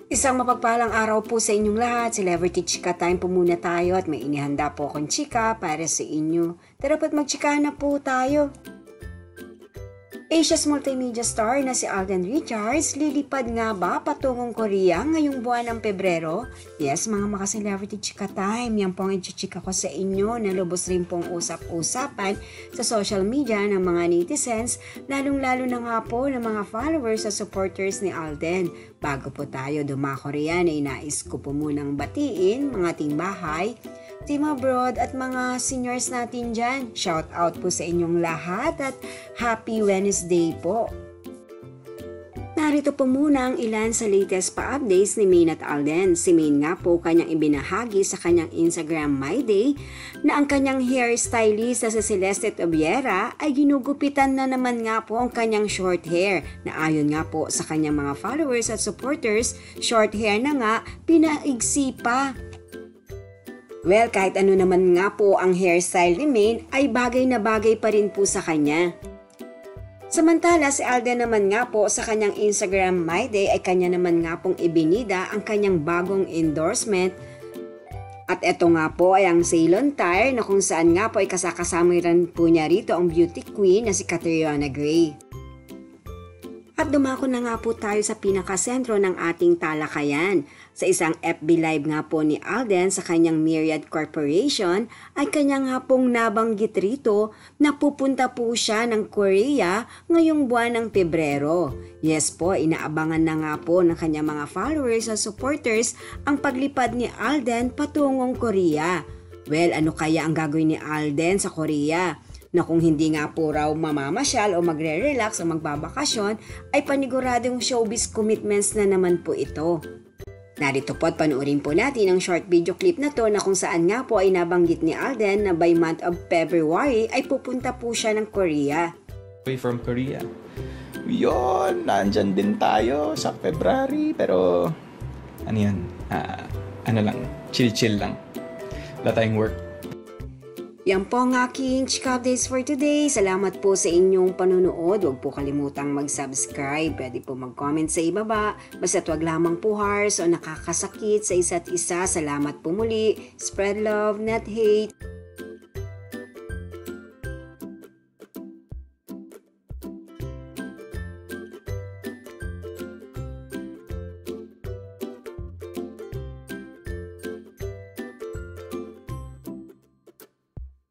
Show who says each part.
Speaker 1: Isang mapagpalang araw po sa inyong lahat. Celebrity Chika Time po muna tayo at may inihanda po akong chika para sa inyo. Tara po't magchika na po tayo. Asia's multimedia star na si Alden Richards lilipad nga ba patungong Korea ngayong buwan ng Pebrero? Yes, mga maka-celebrity chika time, yan pong i-chika ko sa inyo na lubos rin pong usap-usapan sa social media ng mga netizens, lalong-lalo na nga po ng mga followers at supporters ni Alden. Bago po tayo dumako riyan ay nais ko po munang batiin mga ting bahay, team abroad at mga seniors natin dyan. Shout out po sa inyong lahat at happy Wednesday po. Narito po muna ang ilan sa latest pa-updates ni Maine at Alden. Si Maine nga po kanyang ibinahagi sa kanyang Instagram My Day na ang kanyang hairstylist na si Celeste Tobiera ay ginugupitan na naman nga po ang kanyang short hair na ayon nga po sa kanyang mga followers at supporters, short hair na nga, pinaigsi pa. Well, kahit ano naman nga po ang hairstyle ni Maine ay bagay na bagay pa rin po sa kanya. Samantala si Alden naman nga po sa kanyang Instagram My Day ay kanya naman nga pong ibinida ang kanyang bagong endorsement. At eto nga po ay ang Ceylon Tire na kung saan nga po ay kasakasama rin po niya rito ang beauty queen na si Catriona Gray. At dumako na nga po tayo sa pinakasentro ng ating talakayan. Sa isang FB Live nga po ni Alden sa kanyang Myriad Corporation ay kanya nga pong nabanggit rito na pupunta po siya ng Korea ngayong buwan ng Pebrero. Yes po, inaabangan na nga po ng kanyang mga followers at supporters ang paglipad ni Alden patungong Korea. Well, ano kaya ang gagawin ni Alden sa Korea? Na kung hindi nga po raw mamamasyal o magre-relax o magbabakasyon ay paniguradong showbiz commitments na naman po ito. Narito po at panoorin po natin ang short video clip na to na kung saan nga po ay nabanggit ni Alden na by month of February ay pupunta po siya ng Korea.
Speaker 2: From Korea. Yun, nandyan din tayo sa February pero ano yun, ano lang, chill lang. Wala tayong work.
Speaker 1: Yan po ang aking chika updates for today. Salamat po sa inyong panunood. Huwag po kalimutang mag-subscribe. Pwede po mag-comment sa ibaba. Basta't wag lamang po harsh o nakakasakit sa isa't isa. Salamat po muli. Spread love, not hate.